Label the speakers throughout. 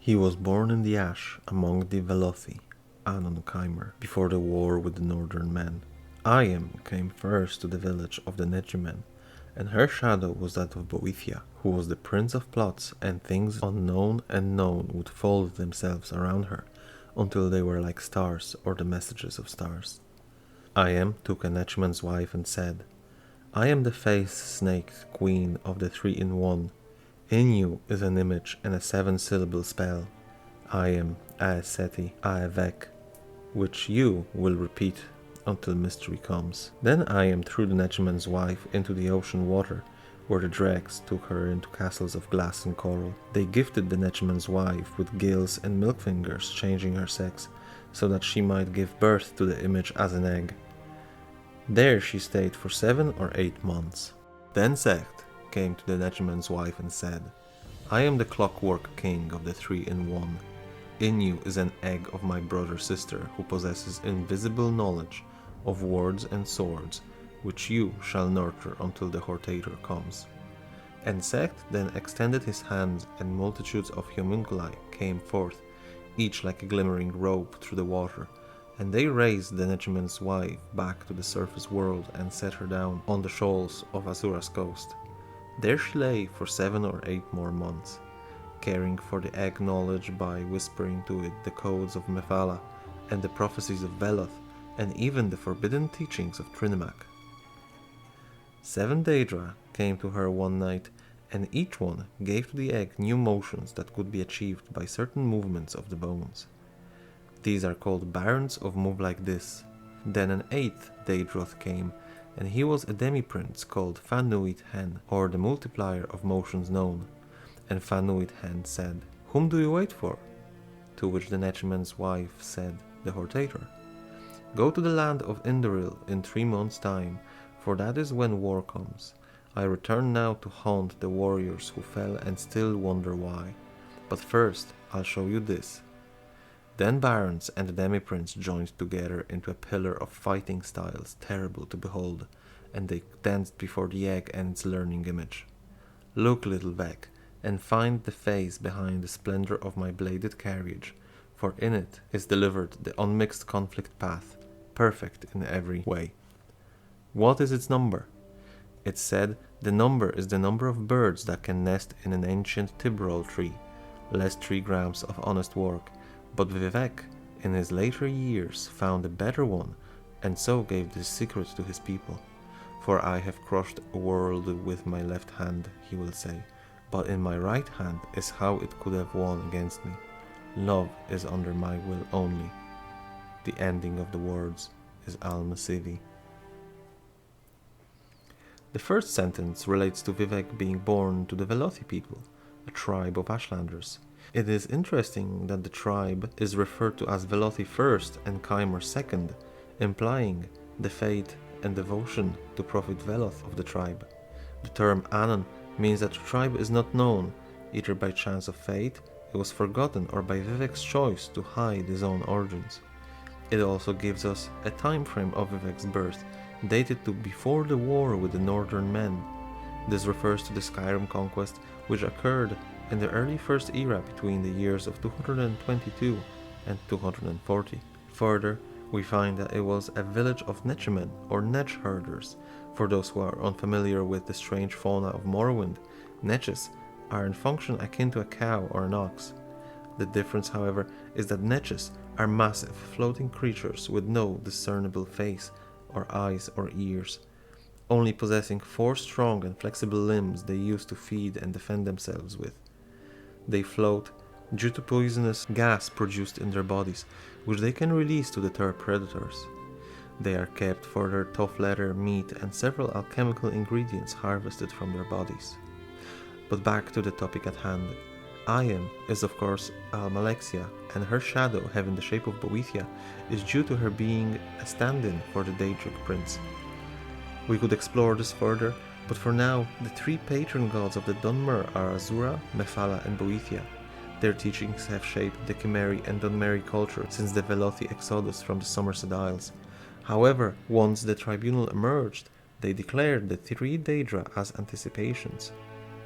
Speaker 1: He was born in the ash among the Velothi, Anon Chimer, before the war with the northern men. Ayem came first to the village of the Negimen, and her shadow was that of Boethia, who was the prince of plots, and things unknown and known would fold themselves around her, until they were like stars or the messages of stars. Ayem took a Negiman's wife and said, I am the face-snaked queen of the three-in-one. In you is an image and a 7-syllable spell. I am Aeseti Vivec, which you will repeat until mystery comes. Then I am threw the Negiman's wife into the ocean water, where the dregs took her into castles of glass and coral. They gifted the Negiman's wife with gills and milk fingers, changing her sex, so that she might give birth to the image as an egg. There she stayed for 7 or 8 months. Then Secht came to the Negiman's wife and said, I am the clockwork king of the three-in-one. In you is an egg of my brother sister, who possesses invisible knowledge of words and swords, which you shall nurture until the Hortator comes. And Secht then extended his hands, and multitudes of homunculi came forth, each like a glimmering rope through the water, and they raised the Negiman's wife back to the surface world and set her down on the shoals of Asura's coast. There she lay for 7 or 8 more months, caring for the egg knowledge by whispering to it the codes of Mephala and the prophecies of Veloth, and even the forbidden teachings of Trinimac. 7 Daedra came to her one night, and each one gave to the egg new motions that could be achieved by certain movements of the bones. These are called barons of move like this. Then an 8th Daedroth came, and he was a demi-prince called Fanuit Hen, or the multiplier of motions known. And Fanuit Hen said, Whom do you wait for? To which the Negiman's wife said, The Hortator. Go to the land of Indoril in 3 months' time, for that is when war comes. I return now to haunt the warriors who fell and still wonder why. But first I'll show you this. Then barons and the demi-prince joined together into a pillar of fighting styles terrible to behold, and they danced before the egg and its learning image. Look, little Vec, and find the face behind the splendor of my bladed carriage, for in it is delivered the unmixed conflict path, perfect in every way. What is its number? It said the number is the number of birds that can nest in an ancient Tibrol tree, less 3 grams of honest work, but Vivec, in his later years, found a better one, and so gave this secret to his people. For I have crushed a world with my left hand, he will say, but in my right hand is how it could have won against me. Love is under my will only. The ending of the words is Al-Masivi. The first sentence relates to Vivec being born to the Velothi people, a tribe of Ashlanders. It is interesting that the tribe is referred to as Velothi first and Chimer second, implying the faith and devotion to Prophet Veloth of the tribe. The term Anon means that the tribe is not known, either by chance of fate, it was forgotten, or by Vivec's choice to hide his own origins. It also gives us a time frame of Vivec's birth, dated to before the war with the northern men. This refers to the Skyrim conquest, which occurred in the early First Era between the years of 222 and 240. Further, we find that it was a village of Nechimen, or Netch herders. For those who are unfamiliar with the strange fauna of Morrowind, Netches are in function akin to a cow or an ox. The difference, however, is that Netches are massive, floating creatures with no discernible face, or eyes or ears, only possessing 4 strong and flexible limbs they use to feed and defend themselves with. They float due to poisonous gas produced in their bodies, which they can release to deter predators. They are kept for their tough leather, meat, and several alchemical ingredients harvested from their bodies. But back to the topic at hand. Ayem is of course Almalexia, and her shadow, having the shape of Boethia, is due to her being a stand-in for the Daedric prince. We could explore this further, but for now, the 3 patron gods of the Dunmer are Azura, Mephala, and Boethia. Their teachings have shaped the Chimeri and Dunmeri culture since the Velothi exodus from the Somerset Isles. However, once the tribunal emerged, they declared the 3 Daedra as anticipations.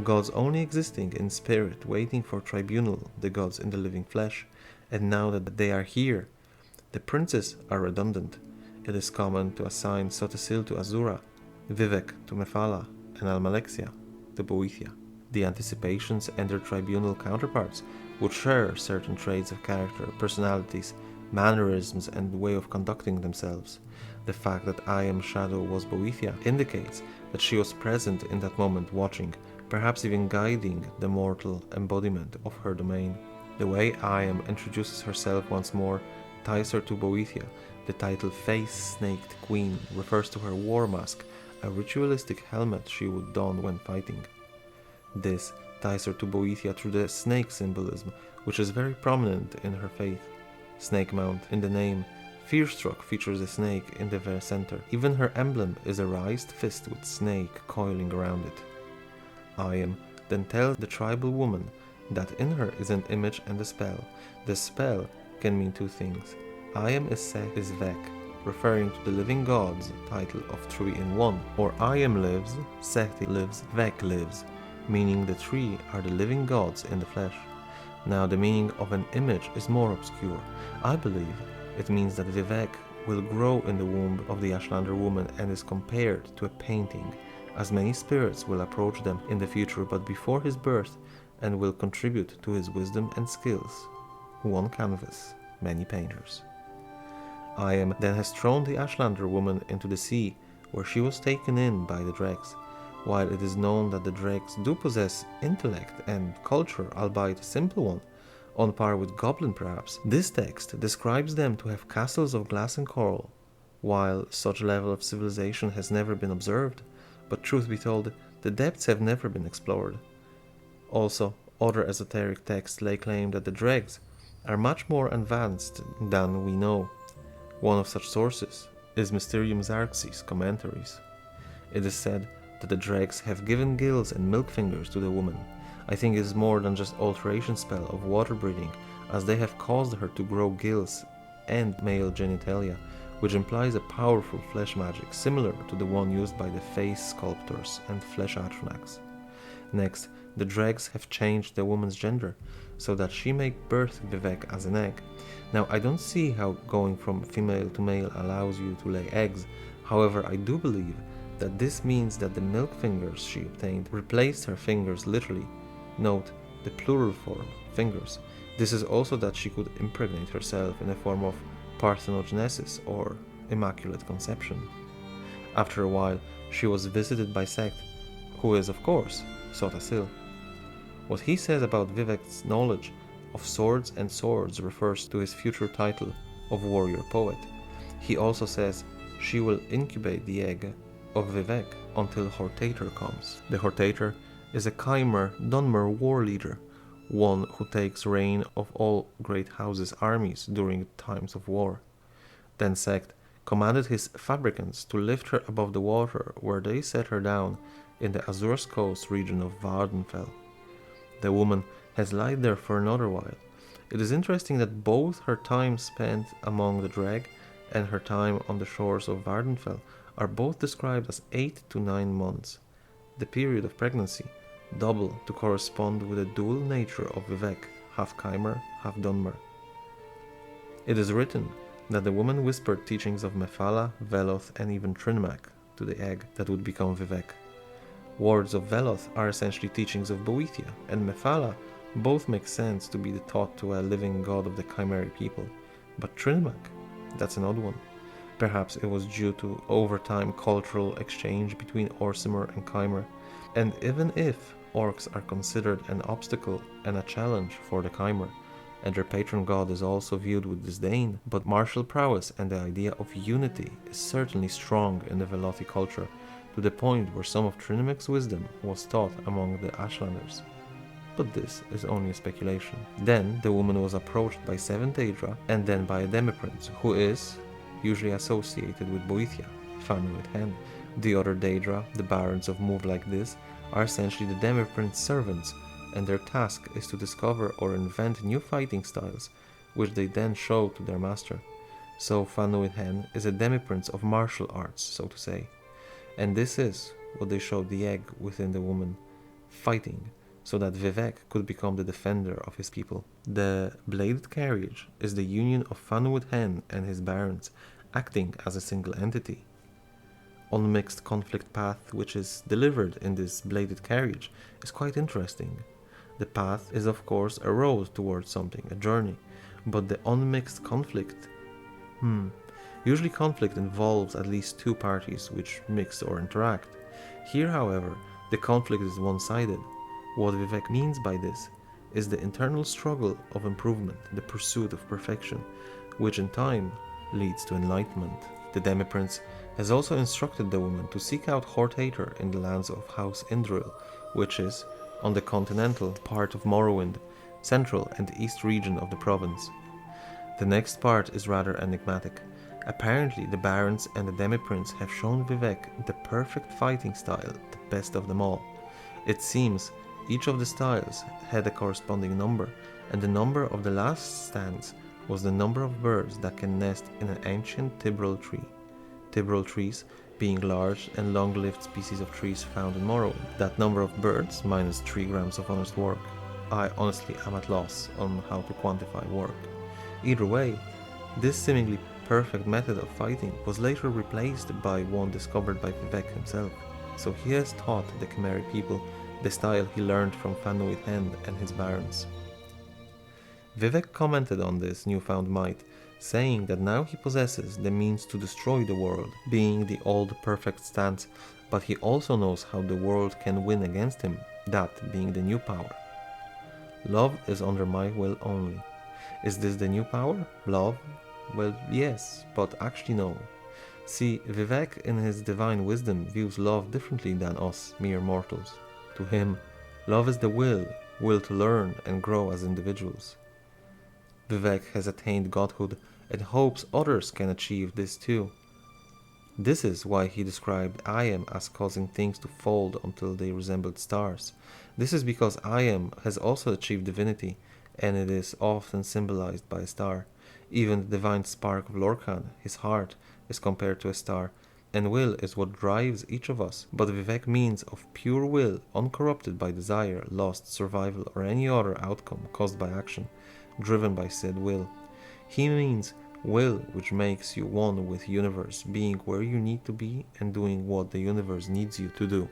Speaker 1: gods only existing in spirit, waiting for tribunal, the gods in the living flesh, and now that they are here, the princes are redundant. It is common to assign Sotasil to Azura, Vivec to Mephala, and Almalexia to Boethia. The anticipations and their tribunal counterparts would share certain traits of character, personalities, mannerisms, and way of conducting themselves. The fact that I Am Shadow was Boethia indicates that she was present in that moment, watching, perhaps even guiding the mortal embodiment of her domain. The way I Am introduces herself once more ties her to Boethia. The title Face-Snaked Queen refers to her war mask, a ritualistic helmet she would don when fighting. This ties her to Boethia through the snake symbolism, which is very prominent in her faith. Snake Mount in the name, Fearstruck features a snake in the very center. Even her emblem is a raised fist with snake coiling around it. I Am then tells the tribal woman that in her is an image and a spell. The spell can mean two things. I Am is Seth is Vec, referring to the living god's title of 3 in 1, or I Am lives, Seth lives, Vec lives, meaning the three are the living gods in the flesh. Now the meaning of an image is more obscure. I believe it means that Vivec will grow in the womb of the Ashlander woman and is compared to a painting, as many spirits will approach them in the future but before his birth and will contribute to his wisdom and skills. One canvas, many painters. I Am then has thrown the Ashlander woman into the sea, where she was taken in by the dregs. While it is known that the dregs do possess intellect and culture, albeit a simple one, on par with goblin perhaps, this text describes them to have castles of glass and coral, while such level of civilization has never been observed, but truth be told, the depths have never been explored. Also, other esoteric texts lay claim that the dregs are much more advanced than we know. One of such sources is Mysterium Xerxes' commentaries. It is said that the dregs have given gills and milk fingers to the woman. I think it is more than just alteration spell of water breathing, as they have caused her to grow gills and male genitalia, which implies a powerful flesh magic similar to the one used by the face sculptors and flesh atronachs. Next, the dregs have changed the woman's gender, so that she may birth Vivec as an egg. Now, I don't see how going from female to male allows you to lay eggs. However, I do believe that this means that the milk fingers she obtained replaced her fingers literally. Note the plural form, fingers. This is also that she could impregnate herself in a form of parthenogenesis or immaculate conception. After a while, she was visited by Sect, who is, of course, Sotasil. What he says about Vivec's knowledge of swords and swords refers to his future title of warrior poet. He also says she will incubate the egg of Vivec until Hortator comes. The Hortator is a Chimer Dunmer war leader, one who takes reign of all great houses' armies during times of war. Then Sect commanded his fabricants to lift her above the water, where they set her down in the Azur's coast region of Vardenfell. The woman has lied there for another while. It is interesting that both her time spent among the dreg and her time on the shores of Vardenfell are both described as 8 to 9 months. The period of pregnancy double to correspond with the dual nature of Vivec, half Chimer, half Dunmer. It is written that the woman whispered teachings of Mephala, Veloth, and even Trinmac to the egg that would become Vivec. Words of Veloth are essentially teachings of Boethia, and Mephala both make sense to be the taught to a living god of the Chimeric people. But Trinmac, that's an odd one. Perhaps it was due to overtime cultural exchange between Orsimer and Chimer, and even if orcs are considered an obstacle and a challenge for the Chimer, and their patron god is also viewed with disdain, but martial prowess and the idea of unity is certainly strong in the Velothi culture, to the point where some of Trinimac's wisdom was taught among the Ashlanders. But this is only a speculation. Then the woman was approached by 7 Daedra and then by a Demiprince, who is usually associated with Boethia, Fanuit Hen. The other Daedra, the barons of move like this, are essentially the Demiprince's servants, and their task is to discover or invent new fighting styles, which they then show to their master. So Fanuit Hen is a Demiprince of martial arts, so to say. And this is what they showed the egg within the woman. fighting, so that Vivec could become the defender of his people. The bladed carriage is the union of Fanwood Hen and his barons, acting as a single entity. Unmixed conflict path which is delivered in this bladed carriage is quite interesting. The path is of course a road towards something, a journey, but the unmixed conflict, usually conflict involves at least two parties which mix or interact. Here, however, the conflict is one-sided. What Vivek means by this is the internal struggle of improvement, the pursuit of perfection, which in time leads to enlightenment. The Demi-Prince has also instructed the woman to seek out Hortator in the lands of House Indril, which is on the continental part of Morrowind, central and east region of the province. The next part is rather enigmatic. Apparently the barons and the Demi-Prince have shown Vivec the perfect fighting style, the best of them all. It seems each of the styles had a corresponding number, and the number of the last stands was the number of birds that can nest in an ancient Tibril tree. Tibril trees being large and long-lived species of trees found in Morrowind. That number of birds minus 3 grams of honest work. I honestly am at loss on how to quantify work. Either way, this seemingly perfect method of fighting was later replaced by one discovered by Vivec himself, so he has taught the Chimeri people the style he learned from Fanwood Hen and his barons. Vivec commented on this newfound might, saying that now he possesses the means to destroy the world, being the old perfect stance, but he also knows how the world can win against him, that being the new power. Love is under my will only. Is this the new power? Love? Well, yes, but actually no. See, Vivec in his divine wisdom views love differently than us, mere mortals. To him, love is the will to learn and grow as individuals. Vivec has attained godhood and hopes others can achieve this too. This is why he described I Am as causing things to fold until they resembled stars. This is because I Am has also achieved divinity, and it is often symbolized by a star. Even the divine spark of Lorkhan, his heart, is compared to a star, and will is what drives each of us, but Vivec means of pure will, uncorrupted by desire, lust, survival, or any other outcome caused by action, driven by said will. He means will which makes you one with universe, being where you need to be and doing what the universe needs you to do.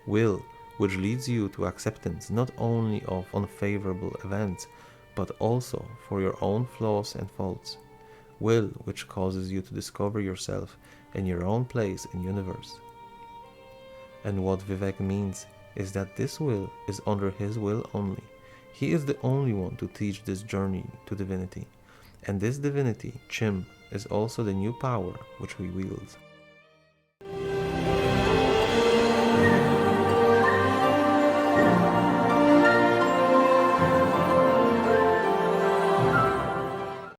Speaker 1: Will which leads you to acceptance not only of unfavorable events, but also for your own flaws and faults. Will which causes you to discover yourself and your own place in universe. And what Vivec means is that this will is under his will only. He is the only one to teach this journey to divinity, and this divinity, Chim, is also the new power which we wield.